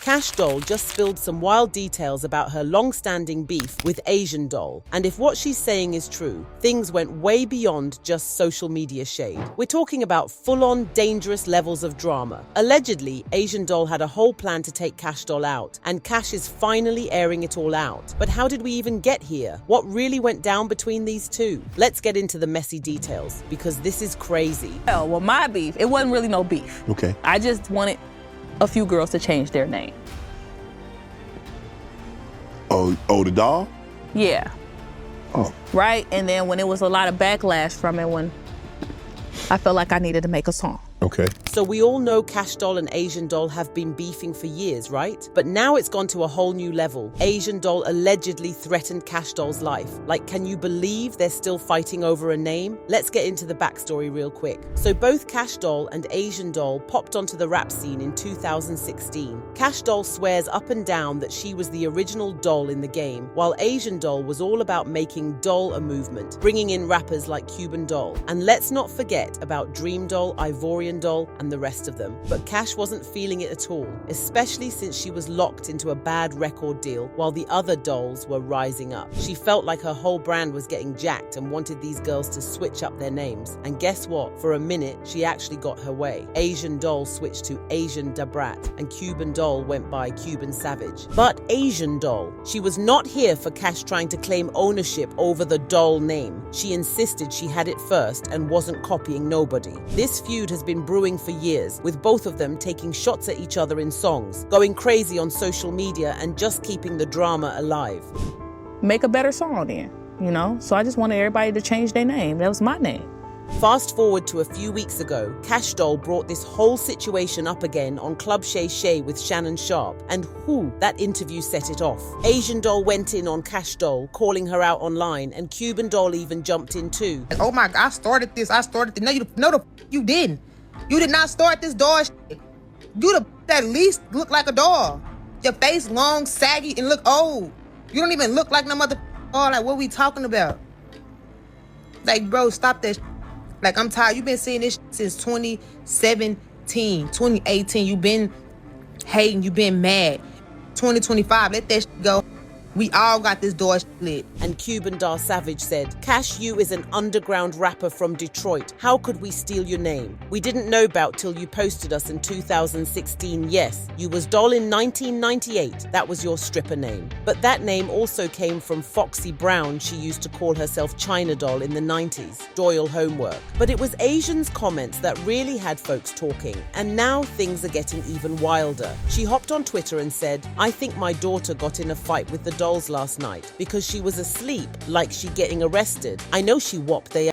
Kash Doll just spilled some wild details about her long-standing beef with Asian Doll. And if what she's saying is true, things went way beyond just social media shade. We're talking about full-on dangerous levels of drama. Allegedly, Asian Doll had a whole plan to take Kash Doll out, and Kash is finally airing it all out. But how did we even get here? What really went down between these two? Let's get into the messy details, because this is crazy. Well, my beef, it wasn't really no beef. Okay. I just wanted a few girls to change their name. Oh, the doll? Yeah. Oh. Right? And then when it was a lot of backlash from it, when I felt like I needed to make a song. Okay. So we all know Kash Doll and Asian Doll have been beefing for years, right? But now it's gone to a whole new level. Asian Doll allegedly threatened Kash Doll's life. Like, can you believe they're still fighting over a name? Let's get into the backstory real quick. So both Kash Doll and Asian Doll popped onto the rap scene in 2016. Kash Doll swears up and down that she was the original doll in the game, while Asian Doll was all about making doll a movement, bringing in rappers like Cuban Doll. And let's not forget about Dream Doll, Ivorian Doll, and the rest of them. But Kash wasn't feeling it at all, especially since she was locked into a bad record deal while the other dolls were rising up. She felt like her whole brand was getting jacked and wanted these girls to switch up their names. And guess what? For a minute, she actually got her way. Asian Doll switched to Asian Da Brat, and Cuban Doll went by Cuban Savage. But Asian Doll, she was not here for Kash trying to claim ownership over the doll name. She insisted she had it first and wasn't copying nobody. This feud has been brewing for years, with both of them taking shots at each other in songs, going crazy on social media, and just keeping the drama alive. Make a better song then, you know? So I just wanted everybody to change their name. That was my name. Fast forward to a few weeks ago, Kash Doll brought this whole situation up again on Club Shay Shay with Shannon Sharpe, and that interview set it off. Asian Doll went in on Kash Doll, calling her out online, and Cuban Doll even jumped in too. Oh my God, I started this. No, you didn't. You did not start this doll shit. You at least look like a doll. Your face long, saggy, and look old. You don't even look like no mother doll. Like, what we talking about? Like, bro, stop that shit. Like, I'm tired. You've been seeing this since 2017, 2018. You've been hating. You've been mad. 2025, let that shit go. We all got this door lit. And Cuban Doll Savage said, Kash, you is an underground rapper from Detroit. How could we steal your name? We didn't know about till you posted us in 2016. Yes, you was Doll in 1998. That was your stripper name. But that name also came from Foxy Brown. She used to call herself China Doll in the 90s. Doyle homework. But it was Asian's comments that really had folks talking. And now things are getting even wilder. She hopped on Twitter and said, I think my daughter got in a fight with the dolls last night because she was asleep, like she getting arrested. I know she whopped they.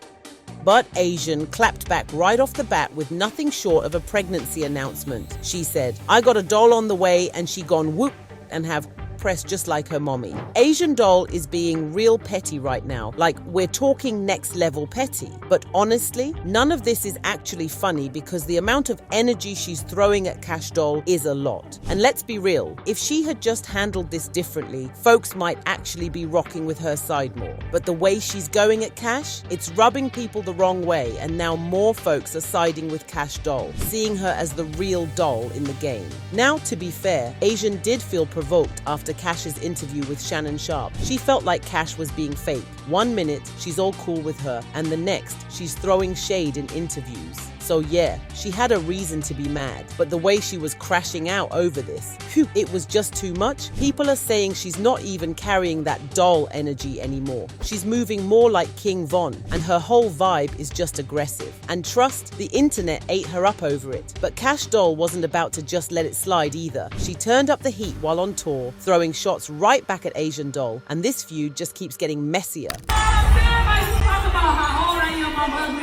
But Asian clapped back right off the bat with nothing short of a pregnancy announcement. She said, I got a doll on the way and she gone whoop and have press just like her mommy. Asian Doll is being real petty right now. Like, we're talking next level petty. But honestly, none of this is actually funny because the amount of energy she's throwing at Kash Doll is a lot. And let's be real, if she had just handled this differently, folks might actually be rocking with her side more. But the way she's going at Kash, it's rubbing people the wrong way, and now more folks are siding with Kash Doll, seeing her as the real doll in the game. Now, to be fair, Asian did feel provoked after Kash's interview with Shannon Sharpe. She felt like Kash was being fake. One minute, she's all cool with her, and the next, she's throwing shade in interviews. So yeah, she had a reason to be mad, but the way she was crashing out over this, it was just too much. People are saying she's not even carrying that doll energy anymore. She's moving more like King Von, and her whole vibe is just aggressive. And trust, the internet ate her up over it. But Kash Doll wasn't about to just let it slide either. She turned up the heat while on tour, throwing shots right back at Asian Doll, and this feud just keeps getting messier.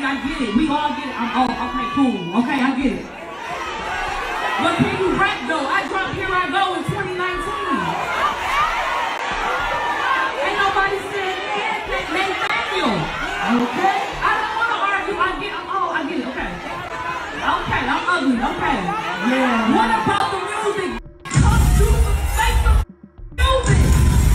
I get it. We all get it. Okay, cool. Okay, I get it. But can you rap though? I dropped Here I Go in 2019. Ain't nobody said Nathaniel. Okay? I don't want to argue. I get it. Okay. Okay, I'm ugly. Okay. Yeah. What about the music? Come to make the music.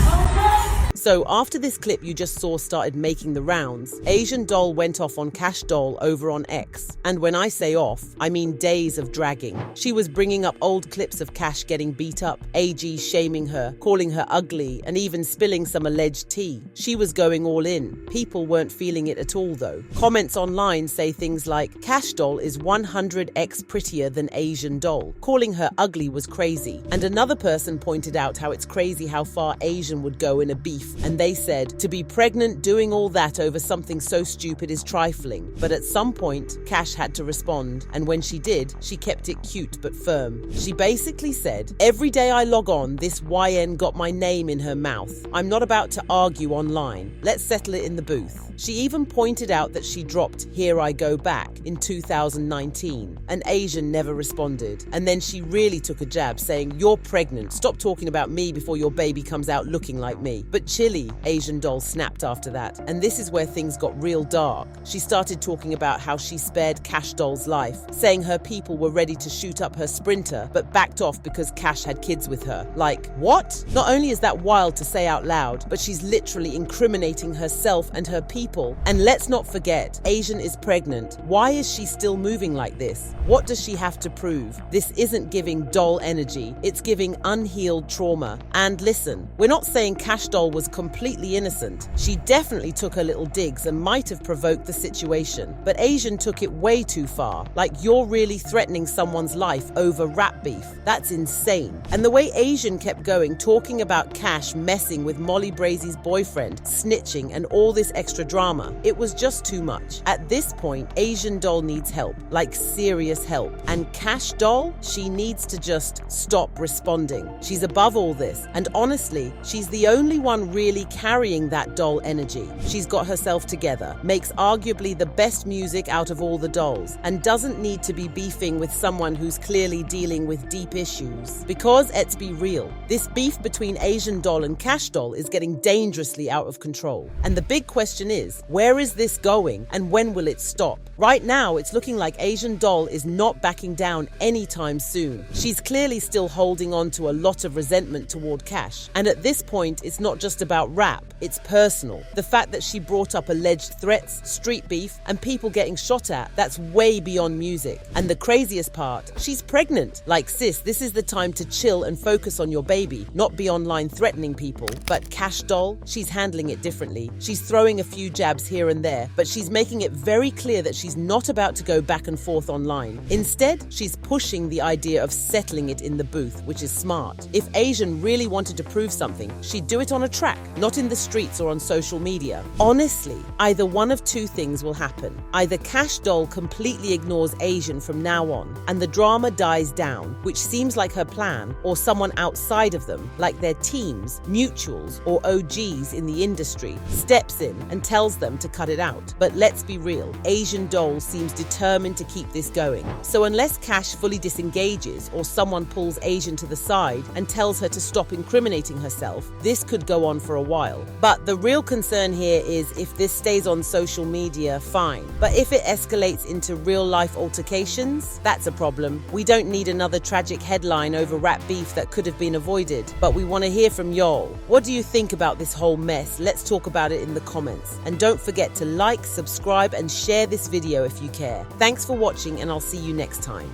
Okay? So after this clip you just saw started making the rounds, Asian Doll went off on Kash Doll over on X. And when I say off, I mean days of dragging. She was bringing up old clips of Kash getting beat up, AG shaming her, calling her ugly, and even spilling some alleged tea. She was going all in. People weren't feeling it at all though. Comments online say things like, Kash Doll is 100x prettier than Asian Doll. Calling her ugly was crazy. And another person pointed out how it's crazy how far Asian would go in a beef. And they said, to be pregnant doing all that over something so stupid is trifling. But at some point, Kash had to respond. And when she did, she kept it cute but firm. She basically said, every day I log on, this YN got my name in her mouth. I'm not about to argue online. Let's settle it in the booth. She even pointed out that she dropped Here I Go Back in 2019, and Asian never responded. And then she really took a jab saying, you're pregnant, stop talking about me before your baby comes out looking like me. But chilly, Asian Doll snapped after that, and this is where things got real dark. She started talking about how she spared Kash Doll's life, saying her people were ready to shoot up her sprinter, but backed off because Kash had kids with her. Like, what? Not only is that wild to say out loud, but she's literally incriminating herself and her people. And let's not forget, Asian is pregnant. Why is she still moving like this? What does she have to prove? This isn't giving doll energy, it's giving unhealed trauma. And listen, we're not saying Kash Doll was completely innocent. She definitely took her little digs and might have provoked the situation. But Asian took it way too far. Like, you're really threatening someone's life over rap beef. That's insane. And the way Asian kept going, talking about Kash messing with Molly Brazy's boyfriend, snitching, and all this extra drama, it was just too much. At this point, Asian Doll needs help, like serious help. And Kash Doll, she needs to just stop responding. She's above all this, and honestly, she's the only one really carrying that doll energy. She's got herself together, makes arguably the best music out of all the dolls, and doesn't need to be beefing with someone who's clearly dealing with deep issues. Because let's be real, this beef between Asian Doll and Kash Doll is getting dangerously out of control. And the big question is, where is this going and when will it stop? Right now, it's looking like Asian Doll is not backing down anytime soon. She's clearly still holding on to a lot of resentment toward Kash. And at this point, it's not just about rap, it's personal. The fact that she brought up alleged threats, street beef, and people getting shot at, that's way beyond music. And the craziest part, she's pregnant. Like, sis, this is the time to chill and focus on your baby, not be online threatening people. But Kash Doll, she's handling it differently. She's throwing a few jabs here and there, but she's making it very clear that she's not about to go back and forth online. Instead, she's pushing the idea of settling it in the booth, which is smart. If Asian really wanted to prove something, she'd do it on a track, not in the streets or on social media. Honestly, either one of two things will happen. Either Kash Doll completely ignores Asian from now on, and the drama dies down, which seems like her plan, or someone outside of them, like their teams, mutuals, or OGs in the industry, steps in and tells them to cut it out. But let's be real, Asian Doll seems determined to keep this going. So unless Kash fully disengages or someone pulls Asian to the side and tells her to stop incriminating herself, this could go on for a while. But the real concern here is if this stays on social media, fine. But if it escalates into real life altercations, that's a problem. We don't need another tragic headline over rap beef that could have been avoided. But we want to hear from y'all. What do you think about this whole mess? Let's talk about it in the comments. And don't forget to like, subscribe, and share this video if you care. Thanks for watching, and I'll see you next time.